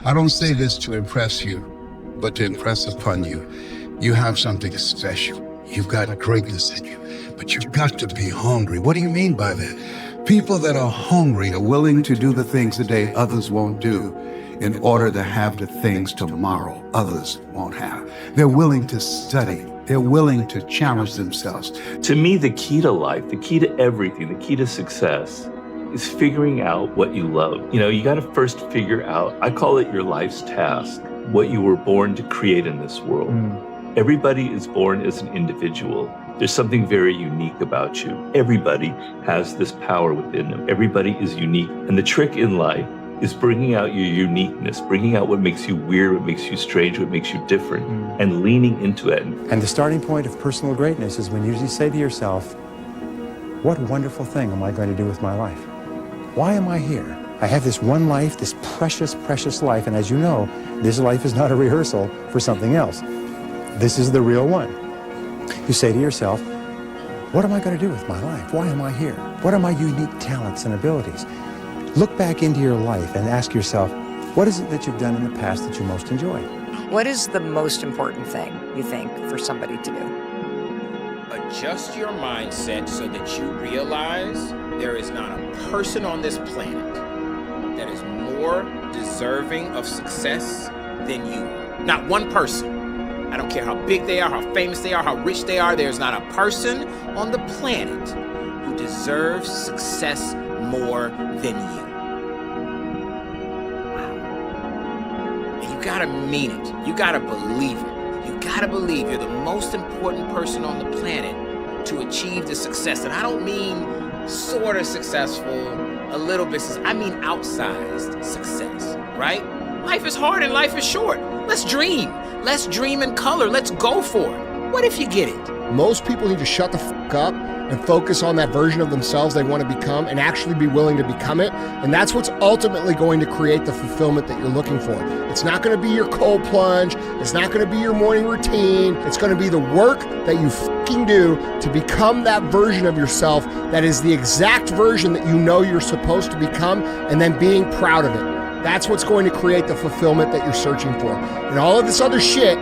I don't say this to impress you, but to impress upon you. You have something special. You've got greatness in you, but you've got to be hungry. What do you mean by that? People that are hungry are willing to do the things today others won't do in order to have the things tomorrow others won't have. They're willing to study. They're willing to challenge themselves. To me, the key to life, the key to everything, the key to success is figuring out what you love. You got to first figure out, I call it your life's task, what you were born to create in this world. Everybody is born as an individual. There's something very unique about you. Everybody has this power within them. Everybody is unique. And the trick in life is bringing out your uniqueness, bringing out what makes you weird, what makes you strange, what makes you different, and leaning into it. And the starting point of personal greatness is when you say to yourself, what wonderful thing am I going to do with my life? Why am I here? I have this one life, this precious, precious life, and as you know, this life is not a rehearsal for something else. This is the real one. You say to yourself, what am I going to do with my life? Why am I here? What are my unique talents and abilities? Look back into your life and ask yourself, what is it that you've done in the past that you most enjoy? What is the most important thing, you think, for somebody to do? Adjust your mindset so that you realize there is not a person on this planet that is more deserving of success than you are. Not one person. I don't care how big they are, how famous they are, how rich they are. There's not a person on the planet who deserves success more than you. Wow. And you gotta mean it. You gotta believe it. You gotta believe you're the most important person on the planet to achieve the success. And I don't mean sort of successful, a little bit, I mean outsized success, right? Life is hard and life is short. Let's dream. Let's dream in color. Let's go for it. What if you get it? Most people need to shut the fuck up and focus on that version of themselves they want to become and actually be willing to become it. And that's what's ultimately going to create the fulfillment that you're looking for. It's not going to be your cold plunge. It's not going to be your morning routine. It's going to be the work that you fucking do to become that version of yourself that is the exact version that you know you're supposed to become, and then being proud of it. That's what's going to create the fulfillment that you're searching for. And all of this other shit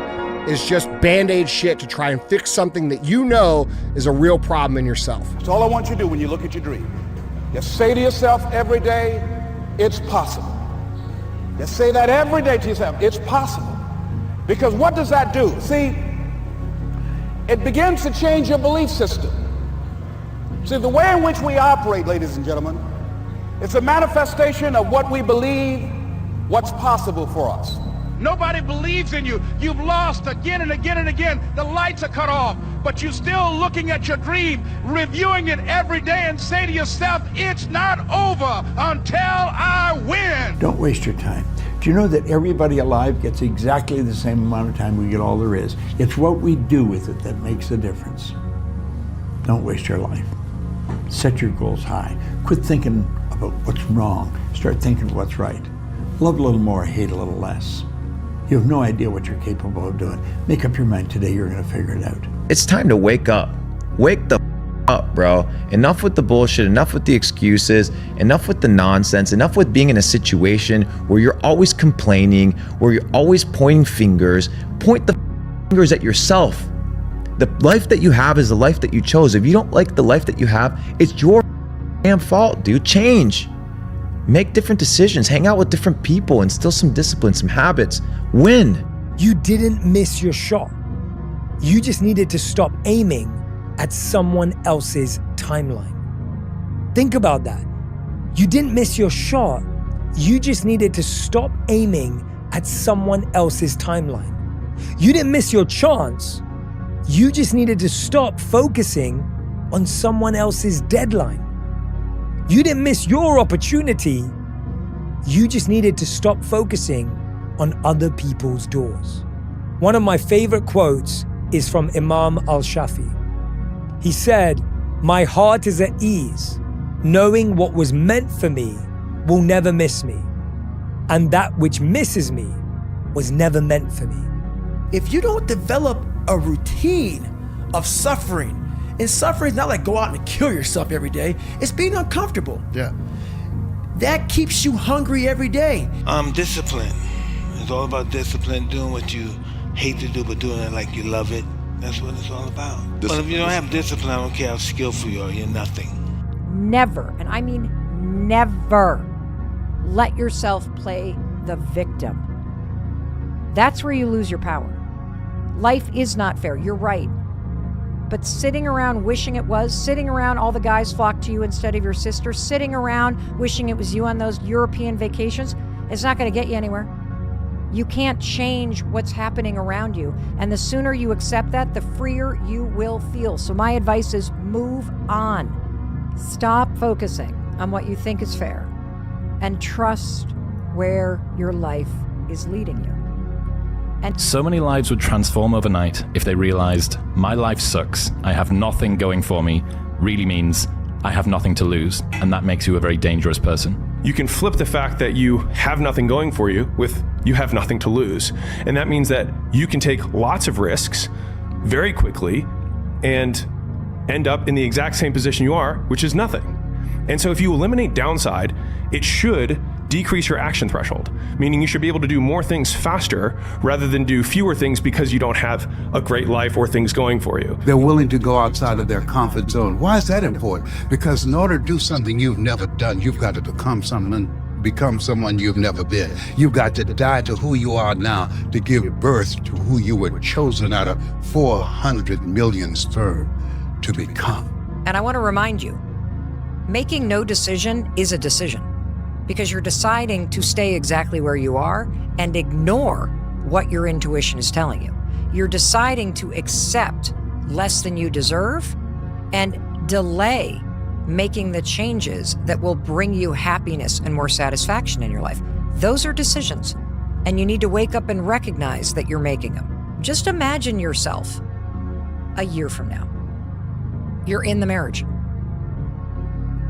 is just Band-Aid shit to try and fix something that you know is a real problem in yourself. That's all I want you to do when you look at your dream. Just say to yourself every day, it's possible. Just say that every day to yourself, it's possible. Because what does that do? See, it begins to change your belief system. See, the way in which we operate, ladies and gentlemen, it's a manifestation of what we believe, what's possible for us. Nobody believes in you. You've lost again and again and again. The lights are cut off, but you're still looking at your dream, reviewing it every day, and say to yourself, it's not over until I win. Don't waste your time. Do you know that everybody alive gets exactly the same amount of time we get all there is? It's what we do with it that makes the difference. Don't waste your life. Set your goals high. Quit thinking about what's wrong. Start thinking what's right. Love a little more, hate a little less. You have no idea what you're capable of doing. Make up your mind today, you're gonna figure it out. It's time to wake up. Wake the up, bro. Enough with the bullshit, enough with the excuses, enough with the nonsense, enough with being in a situation where you're always complaining, where you're always pointing fingers. Point the fingers at yourself. The life that you have is the life that you chose. If you don't like the life that you have, it's your damn fault, dude. Change. Make different decisions. Hang out with different people. Instill some discipline, some habits. Win. You didn't miss your shot. You just needed to stop aiming at someone else's timeline. Think about that. You didn't miss your shot. You just needed to stop aiming at someone else's timeline. You didn't miss your chance. You just needed to stop focusing on someone else's deadline. You didn't miss your opportunity. You just needed to stop focusing on other people's doors. One of my favorite quotes is from Imam al-Shafi. He said, "My heart is at ease, knowing what was meant for me will never miss me, and that which misses me was never meant for me." If you don't develop a routine of suffering, and suffering is not like go out and kill yourself every day, it's being uncomfortable. Yeah. That keeps you hungry every day. I'm disciplined. It's all about discipline, doing what you hate to do, but doing it like you love it. That's what it's all about. But if you don't have discipline, I don't care how skillful you are, you're nothing. Never, and I mean never, let yourself play the victim. That's where you lose your power. Life is not fair, you're right. But sitting around wishing it was, sitting around all the guys flocked to you instead of your sister, sitting around wishing it was you on those European vacations, it's not going to get you anywhere. You can't change what's happening around you. And the sooner you accept that, the freer you will feel. So my advice is move on. Stop focusing on what you think is fair and trust where your life is leading you. And so many lives would transform overnight if they realized my life sucks, I have nothing going for me, really means I have nothing to lose, and that makes you a very dangerous person. You can flip the fact that you have nothing going for you with you have nothing to lose. And that means that you can take lots of risks very quickly and end up in the exact same position you are, which is nothing. And so if you eliminate downside, it should decrease your action threshold, meaning you should be able to do more things faster rather than do fewer things because you don't have a great life or things going for you. They're willing to go outside of their comfort zone. Why is that important? Because in order to do something you've never done, you've got to become someone you've never been. You've got to die to who you are now to give birth to who you were chosen out of 400 million sperm to become. And I want to remind you, making no decision is a decision, because you're deciding to stay exactly where you are and ignore what your intuition is telling you. You're deciding to accept less than you deserve and delay making the changes that will bring you happiness and more satisfaction in your life. Those are decisions, and you need to wake up and recognize that you're making them. Just imagine yourself a year from now. You're in the marriage.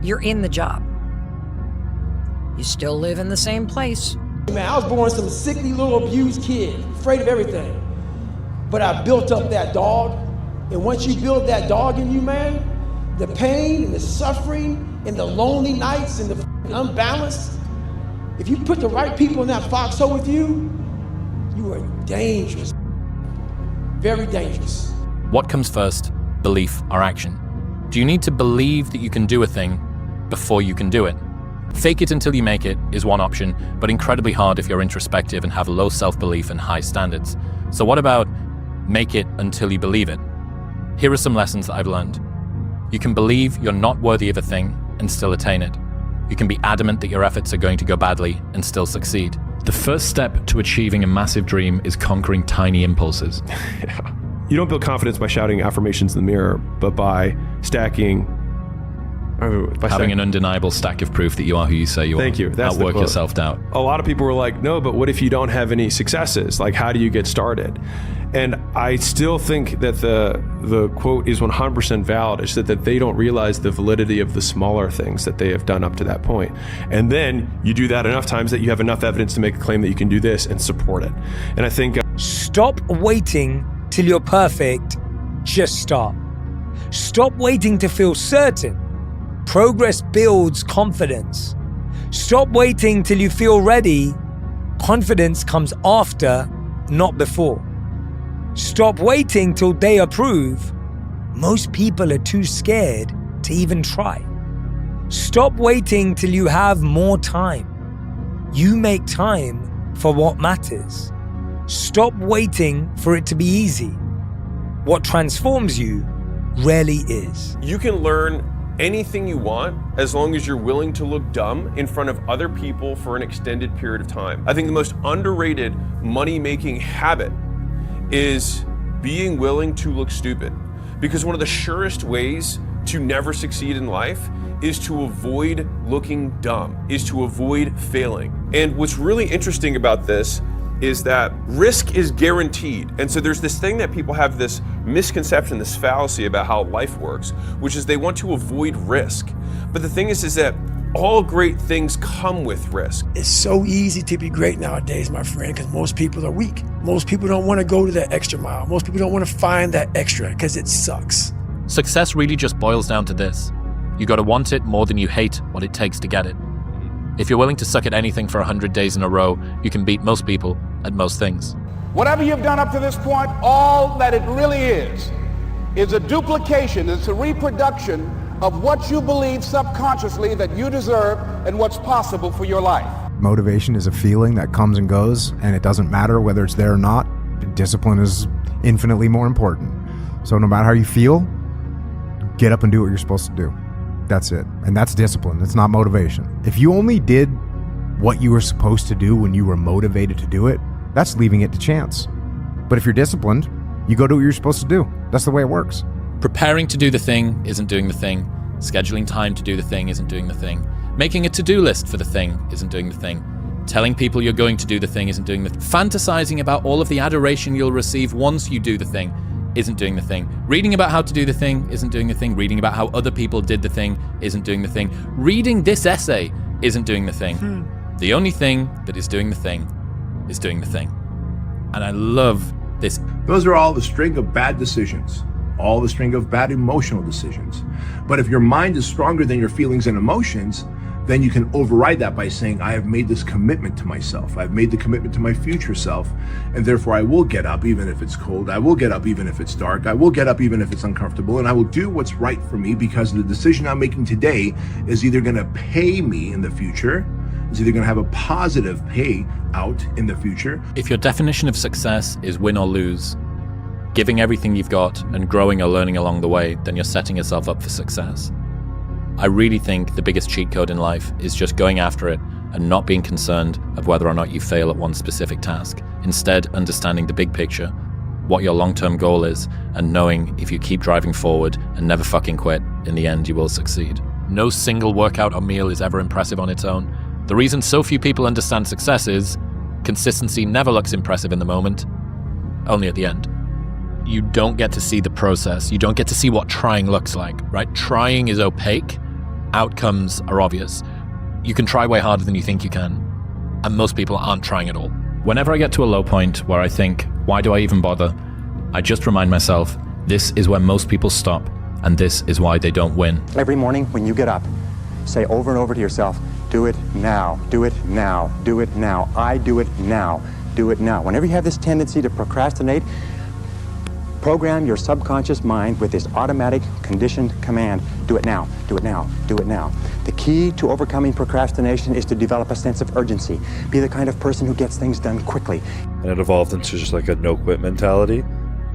You're in the job. You still live in the same place. Man, I was born some sickly little abused kid, afraid of everything. But I built up that dog, and once you build that dog in you, man, the pain and the suffering and the lonely nights and the unbalance, if you put the right people in that foxhole with you, you are dangerous, very dangerous. What comes first, belief or action? Do you need to believe that you can do a thing before you can do it? Fake it until you make it is one option, but incredibly hard if you're introspective and have low self-belief and high standards. So what about make it until you believe it? Here are some lessons that I've learned. You can believe you're not worthy of a thing and still attain it. You can be adamant that your efforts are going to go badly and still succeed. The first step to achieving a massive dream is conquering tiny impulses. Yeah. You don't build confidence by shouting affirmations in the mirror, but by stacking having an undeniable stack of proof that you are who you say you are. Thank you. That's outwork your self-doubt. A lot of people were like, no, but what if you don't have any successes? Like, how do you get started? And I still think that the quote is 100% valid. It's that they don't realize the validity of the smaller things that they have done up to that point. And then you do that enough times that you have enough evidence to make a claim that you can do this and support it. And I think... Stop waiting till you're perfect. Just start. Stop waiting to feel certain. Progress builds confidence. Stop waiting till you feel ready. Confidence comes after, not before. Stop waiting till they approve. Most people are too scared to even try. Stop waiting till you have more time. You make time for what matters. Stop waiting for it to be easy. What transforms you rarely is. You can learn anything you want as long as you're willing to look dumb in front of other people for an extended period of time. I think the most underrated money-making habit is being willing to look stupid. Because one of the surest ways to never succeed in life is to avoid looking dumb, is to avoid failing. And what's really interesting about this is that risk is guaranteed. And so there's this thing that people have this misconception, this fallacy about how life works, which is they want to avoid risk. But the thing is that all great things come with risk. It's so easy to be great nowadays, my friend, because most people are weak. Most people don't want to go to that extra mile. Most people don't want to find that extra because it sucks. Success really just boils down to this. You gotta want it more than you hate what it takes to get it. If you're willing to suck at anything for 100 days in a row, you can beat most people at most things. Whatever you've done up to this point, all that it really is a duplication, it's a reproduction of what you believe subconsciously that you deserve and what's possible for your life. Motivation is a feeling that comes and goes, and it doesn't matter whether it's there or not. Discipline is infinitely more important. So no matter how you feel, get up and do what you're supposed to do. That's it. And that's discipline. It's not motivation. If you only did what you were supposed to do when you were motivated to do it, that's leaving it to chance. But if you're disciplined, you go do what you're supposed to do. That's the way it works. Preparing to do the thing isn't doing the thing. Scheduling time to do the thing isn't doing the thing. Making a to-do list for the thing isn't doing the thing. Telling people you're going to do the thing isn't doing the thing. Fantasizing about all of the adoration you'll receive once you do the thing isn't doing the thing. Reading about how to do the thing isn't doing the thing. Reading about how other people did the thing isn't doing the thing. Reading this essay isn't doing the thing. The only thing that is doing the thing is doing the thing. And I love this. Those are all the string of bad decisions, all the string of bad emotional decisions. But if your mind is stronger than your feelings and emotions, then you can override that by saying, I have made this commitment to myself. I've made the commitment to my future self, and therefore I will get up even if it's cold. I will get up even if it's dark. I will get up even if it's uncomfortable, and I will do what's right for me because the decision I'm making today is either going to pay me in the future, is either going to have a positive pay out in the future. If your definition of success is win or lose, giving everything you've got and growing or learning along the way, then you're setting yourself up for success. I really think the biggest cheat code in life is just going after it and not being concerned of whether or not you fail at one specific task. Instead, understanding the big picture, what your long-term goal is, and knowing if you keep driving forward and never fucking quit, in the end you will succeed. No single workout or meal is ever impressive on its own. The reason so few people understand success is consistency never looks impressive in the moment, only at the end. You don't get to see the process. You don't get to see what trying looks like, right? Trying is opaque. Outcomes are obvious. You can try way harder than you think you can, and most people aren't trying at all. Whenever I get to a low point where I think, why do I even bother? I just remind myself, this is where most people stop, and this is why they don't win. Every morning when you get up, say over and over to yourself, do it now, do it now, do it now. I do it now, do it now. Whenever you have this tendency to procrastinate, program your subconscious mind with this automatic conditioned command, do it now, do it now, do it now. The key to overcoming procrastination is to develop a sense of urgency. Be the kind of person who gets things done quickly. And it evolved into just like a no-quit mentality.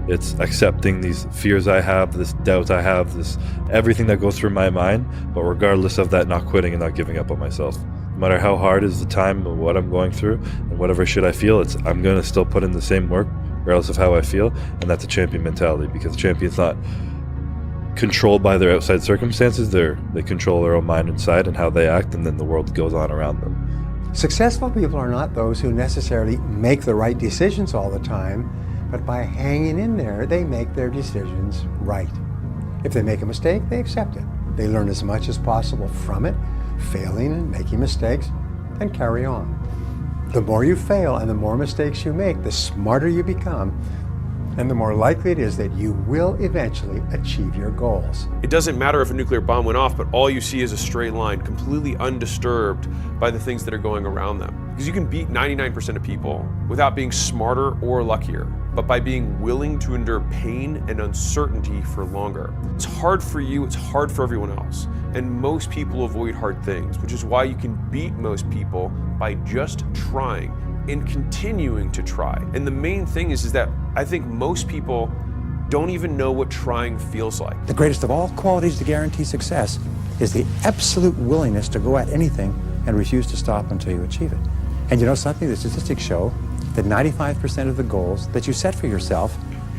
It's accepting these fears I have, this doubt I have, this everything that goes through my mind, but regardless of that, not quitting and not giving up on myself. No matter how hard is the time of what I'm going through and whatever shit I feel, I'm going to still put in the same work regardless of how I feel, and that's a champion mentality, because the champion's not controlled by their outside circumstances. They control their own mind inside and how they act, and then the world goes on around them. Successful people are not those who necessarily make the right decisions all the time, but by hanging in there, they make their decisions right. If they make a mistake, they accept it. They learn as much as possible from it, failing and making mistakes, then carry on. The more you fail and the more mistakes you make, the smarter you become, and the more likely it is that you will eventually achieve your goals. It doesn't matter if a nuclear bomb went off, but all you see is a straight line, completely undisturbed by the things that are going around them. Because you can beat 99% of people without being smarter or luckier, but by being willing to endure pain and uncertainty for longer. It's hard for you, it's hard for everyone else. And most people avoid hard things, which is why you can beat most people by just trying and continuing to try. And the main thing is that I think most people don't even know what trying feels like. The greatest of all qualities to guarantee success is the absolute willingness to go at anything and refuse to stop until you achieve it. And you know something? The statistics show that 95% of the goals that you set for yourself,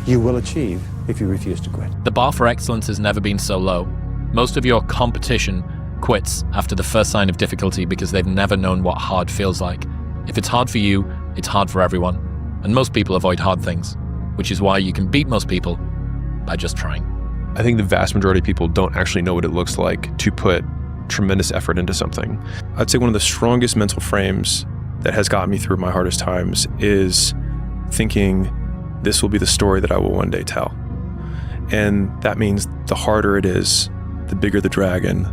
you will achieve if you refuse to quit. The bar for excellence has never been so low. Most of your competition quits after the first sign of difficulty because they've never known what hard feels like. If it's hard for you, it's hard for everyone. And most people avoid hard things, which is why you can beat most people by just trying. I think the vast majority of people don't actually know what it looks like to put tremendous effort into something. I'd say one of the strongest mental frames that has gotten me through my hardest times is thinking this will be the story that I will one day tell. And that means the harder it is, the bigger the dragon,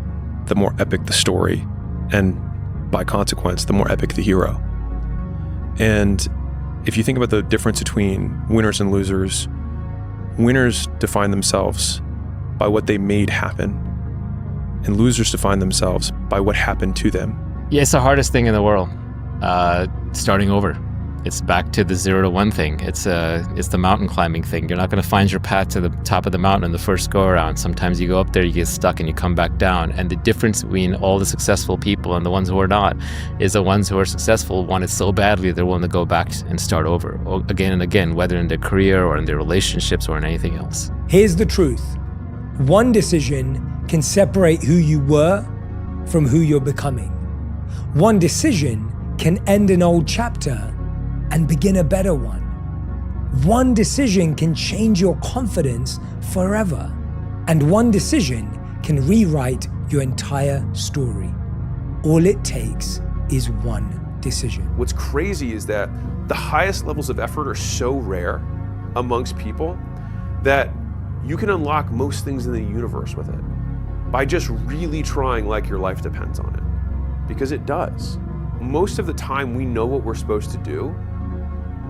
the more epic the story, and by consequence, the more epic the hero. And if you think about the difference between winners and losers, winners define themselves by what they made happen, and losers define themselves by what happened to them. Yeah, it's the hardest thing in the world, starting over. It's back to the 0 to 1 thing. It's the mountain climbing thing. You're not going to find your path to the top of the mountain in the first go around. Sometimes you go up there, you get stuck, and you come back down. And the difference between all the successful people and the ones who are not is the ones who are successful want it so badly they're willing to go back and start over again and again, whether in their career or in their relationships or in anything else. Here's the truth. One decision can separate who you were from who you're becoming. One decision can end an old chapter and begin a better one. One decision can change your confidence forever. And one decision can rewrite your entire story. All it takes is one decision. What's crazy is that the highest levels of effort are so rare amongst people that you can unlock most things in the universe with it by just really trying like your life depends on it. Because it does. Most of the time we know what we're supposed to do,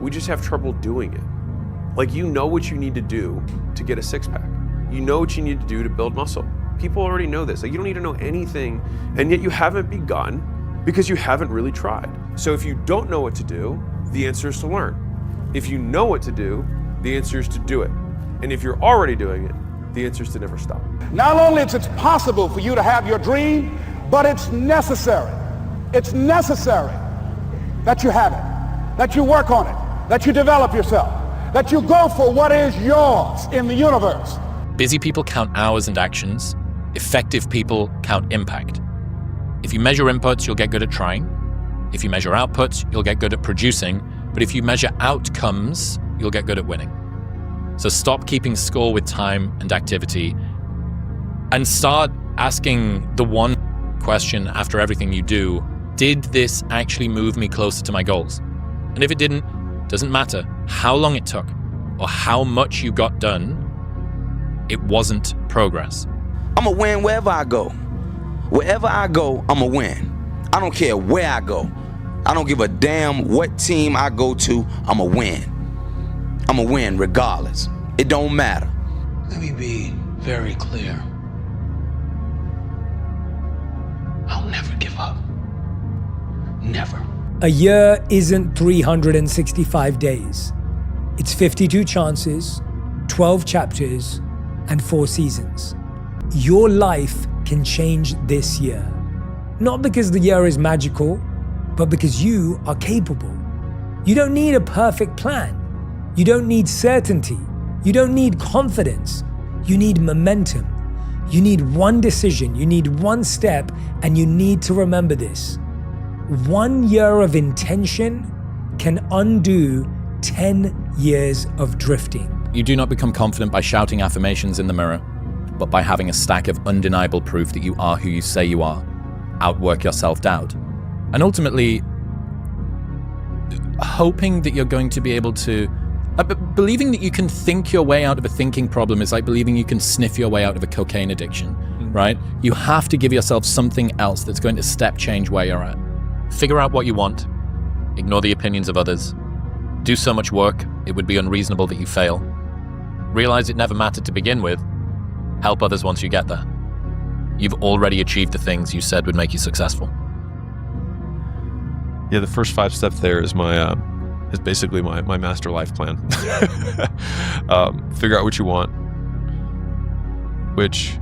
we just have trouble doing it. Like, you know what you need to do to get a six-pack. You know what you need to do to build muscle. People already know this. Like, you don't need to know anything, and yet you haven't begun because you haven't really tried. So if you don't know what to do, the answer is to learn. If you know what to do, the answer is to do it. And if you're already doing it, the answer is to never stop. Not only is it possible for you to have your dream, but it's necessary. It's necessary that you have it, that you work on it, that you develop yourself, that you go for what is yours in the universe. Busy people count hours and actions. Effective people count impact. If you measure inputs, you'll get good at trying. If you measure outputs, you'll get good at producing. But if you measure outcomes, you'll get good at winning. So stop keeping score with time and activity and start asking the one question after everything you do: did this actually move me closer to my goals? And if it didn't, doesn't matter how long it took or how much you got done, it wasn't progress. I'm a win wherever I go. Wherever I go, I'm a win. I don't care where I go. I don't give a damn what team I go to, I'm a win. I'm a win regardless. It don't matter. Let me be very clear. I'll never give up. Never. A year isn't 365 days. It's 52 chances, 12 chapters, and 4 seasons. Your life can change this year. Not because the year is magical, but because you are capable. You don't need a perfect plan. You don't need certainty. You don't need confidence. You need momentum. You need one decision. You need one step, and you need to remember this. 1 year of intention can undo 10 years of drifting. You do not become confident by shouting affirmations in the mirror, but by having a stack of undeniable proof that you are who you say you are. Outwork your self-doubt. And ultimately, hoping that you're going to be able to... believing that you can think your way out of a thinking problem is like believing you can sniff your way out of a cocaine addiction, right? You have to give yourself something else that's going to step change where you're at. Figure out what you want. Ignore the opinions of others. Do so much work, it would be unreasonable that you fail. Realize it never mattered to begin with. Help others once you get there. You've already achieved the things you said would make you successful. Yeah, the first 5 steps there is is basically my master life plan. Figure out what you want, which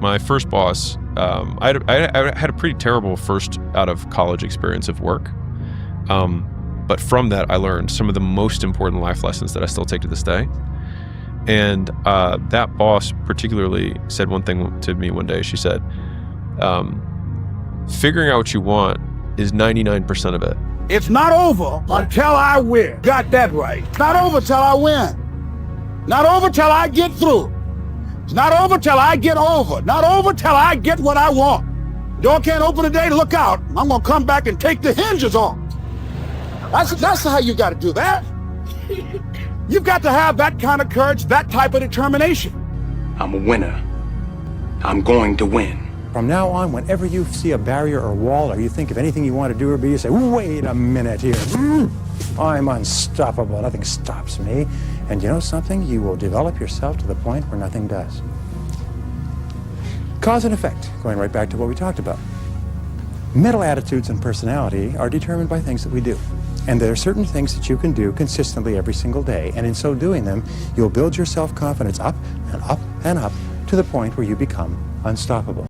my first boss, I had a pretty terrible first out of college experience of work. But from that, I learned some of the most important life lessons that I still take to this day. And that boss particularly said one thing to me one day. She said, figuring out what you want is 99% of it. It's not over until I win. Got that right. It's not over till I win. Not over till I get through. It's not over till I get over. Not over till I get what I want. Door can't open today, look out. I'm gonna come back and take the hinges off. That's how you gotta do that. You've got to have that kind of courage, that type of determination. I'm a winner. I'm going to win. From now on, whenever you see a barrier or wall, or you think of anything you want to do or be, you say, wait a minute here. I'm unstoppable. Nothing stops me. And you know something? You will develop yourself to the point where nothing does. Cause and effect, going right back to what we talked about. Mental attitudes and personality are determined by things that we do. And there are certain things that you can do consistently every single day. And in so doing them, you'll build your self-confidence up and up and up to the point where you become unstoppable.